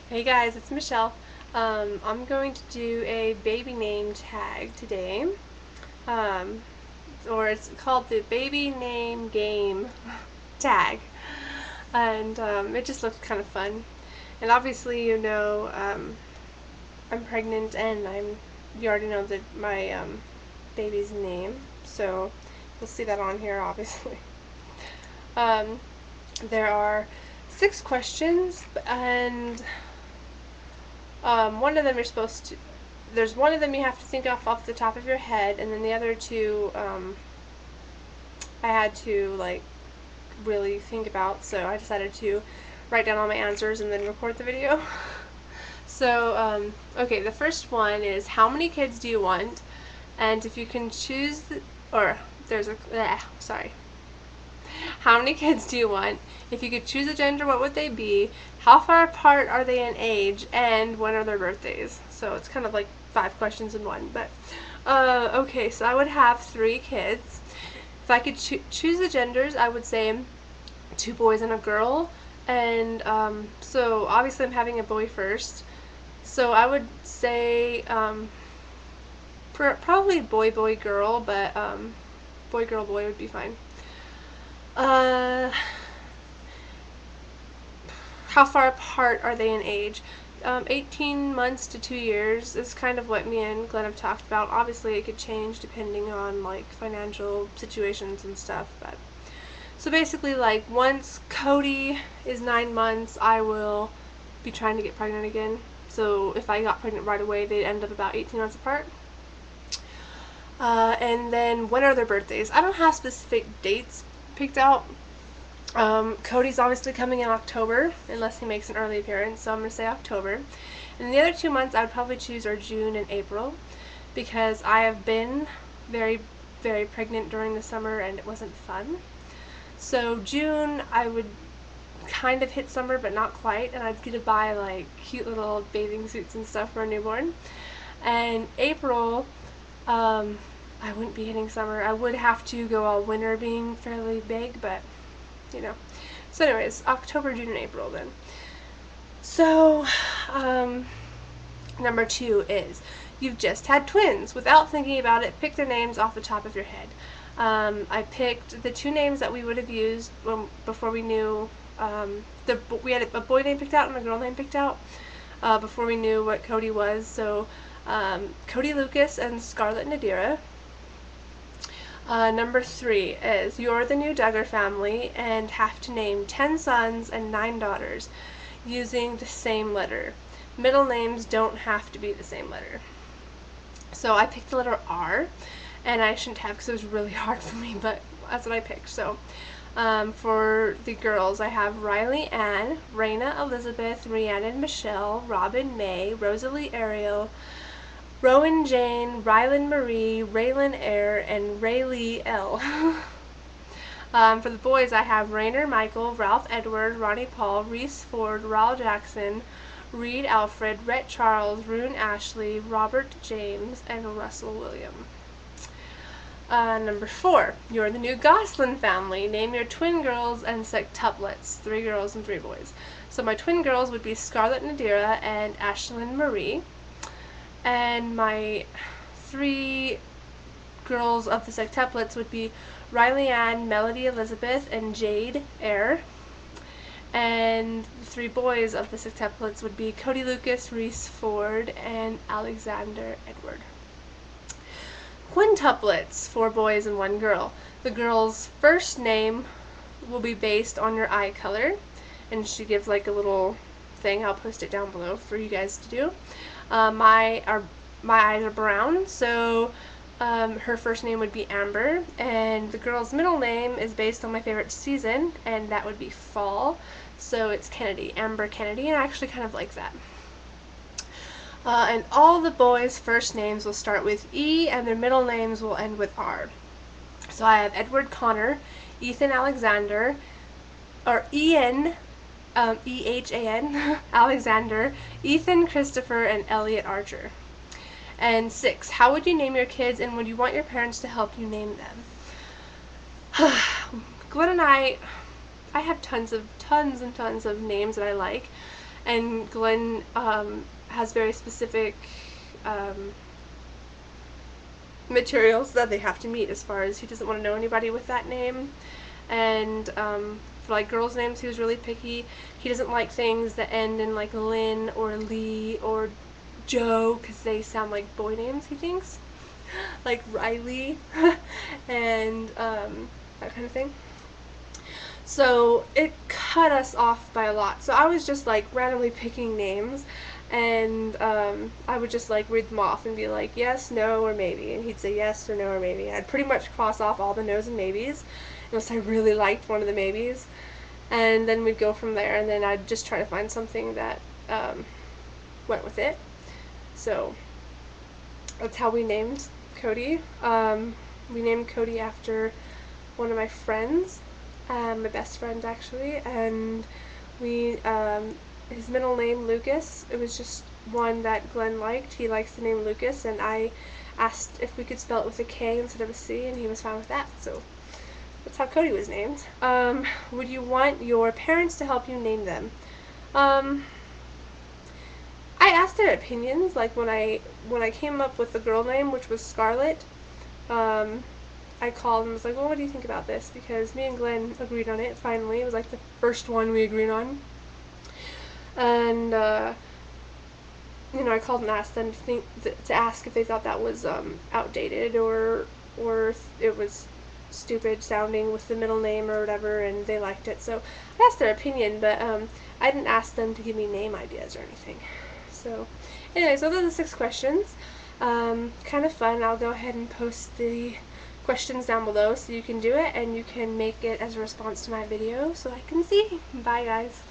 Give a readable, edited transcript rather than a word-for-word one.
Hey guys, it's Michelle. I'm going to do a baby name tag today. Um, or it's called the baby name game tag. And it just looks kind of fun. And obviously, I'm pregnant and you already know my baby's name. So you'll see that on here, obviously. Um, there are 6 questions, and one of them you're supposed to. There's one of them you have to think off the top of your head, and then the other two I had to really think about. So I decided to write down all my answers and then record the video. So okay, the first one is how many kids do you want, and if you can choose or there's a sorry. How many kids do you want? If you could choose a gender, what would they be? How far apart are they in age? And when are their birthdays? So it's kind of like 5 questions in one. But okay, so I would have 3 kids. If I could choose the genders, I would say 2 boys and a girl. And so obviously I'm having a boy first. So I would say probably boy, boy, girl, but boy, girl, boy would be fine. Uh, how far apart are they in age? 18 months to 2 years is kind of what me and Glenn have talked about. Obviously, it could change depending on financial situations and stuff. But so basically, once Cody is 9 months, I will be trying to get pregnant again. So if I got pregnant right away, they'd end up about 18 months apart. And then when are their birthdays? I don't have specific dates picked out. Cody's obviously coming in October, unless he makes an early appearance, so I'm going to say October. And the other 2 months I would probably choose are June and April, because I have been very, very pregnant during the summer and it wasn't fun. So June, I would kind of hit summer, but not quite, and I'd get to buy cute little bathing suits and stuff for a newborn. And April, I wouldn't be hitting summer. I would have to go all winter being fairly big, but you know. So anyways, October, June, and April then. So, number 2 is you've just had twins. Without thinking about it, pick their names off the top of your head. I picked the 2 names that we would have used before we knew, we had a boy name picked out and a girl name picked out before we knew what Cody was. So, Cody Lucas and Scarlett Nadira. Number 3 is you're the new Duggar family and have to name 10 sons and 9 daughters using the same letter. Middle names don't have to be the same letter. So I picked the letter R, and I shouldn't have because it was really hard for me, but that's what I picked. So for the girls, I have Riley Ann, Raina Elizabeth, Rhiannon Michelle, Robin May, Rosalie Ariel, Rowan Jane, Rylan Marie, Raylan Eyre, and Raylee L. For the boys, I have Rainer Michael, Ralph Edward, Ronnie Paul, Reese Ford, Raul Jackson, Reed Alfred, Rhett Charles, Rune Ashley, Robert James, and Russell William. Number 4, you're the new Goslin family. Name your twin girls and sextuplets, 3 girls and 3 boys. So my twin girls would be Scarlett Nadira and Ashlyn Marie. And my 3 girls of the sextuplets would be Riley Ann, Melody Elizabeth, and Jade Eyre. And the 3 boys of the sextuplets would be Cody Lucas, Reese Ford, and Alexander Edward. Quintuplets, 4 boys and 1 girl. The girl's first name will be based on your eye color, and she gives a little thing. I'll post it down below for you guys to do. My eyes are brown, so her first name would be Amber, and the girl's middle name is based on my favorite season, and that would be fall, so it's Kennedy, Amber Kennedy, and I actually kind of like that. And all the boys' first names will start with E, and their middle names will end with R. So I have Edward Connor, Ethan Alexander, or Ian, E-H-A-N, Alexander, Ethan Christopher, and Elliot Archer. And 6, how would you name your kids, and would you want your parents to help you name them? Glenn and I have tons and tons of names that I like, and Glenn has very specific materials that they have to meet, as far as he doesn't want to know anybody with that name. And for like girls' names, he was really picky. He doesn't like things that end in like Lynn or Lee or Joe, because they sound like boy names, he thinks. Like Riley and that kind of thing. So it cut us off by a lot. So I was just like randomly picking names, and I would just like read them off and be like yes, no, or maybe, and he'd say yes or no or maybe. I'd pretty much cross off all the no's and maybes unless I really liked one of the maybes, and then we'd go from there, and then I'd just try to find something that went with it. So that's how we named Cody. We named Cody after one of my friends, my best friend actually, and we, his middle name, Lucas, it was just one that Glenn liked. He likes the name Lucas, and I asked if we could spell it with a K instead of a C, and he was fine with that, so that's how Cody was named. Would you want your parents to help you name them? I asked their opinions, like when I came up with the girl name, which was Scarlett. I called and was like, well, what do you think about this? Because me and Glenn agreed on it, finally. It was like the first one we agreed on. And, you know, I called and asked them to ask if they thought that was outdated, or it was stupid sounding with the middle name or whatever, and they liked it. So I asked their opinion, but I didn't ask them to give me name ideas or anything. So anyway, so those are the 6 questions. Kind of fun. I'll go ahead and post the questions down below so you can do it, and you can make it as a response to my video so I can see. Bye guys.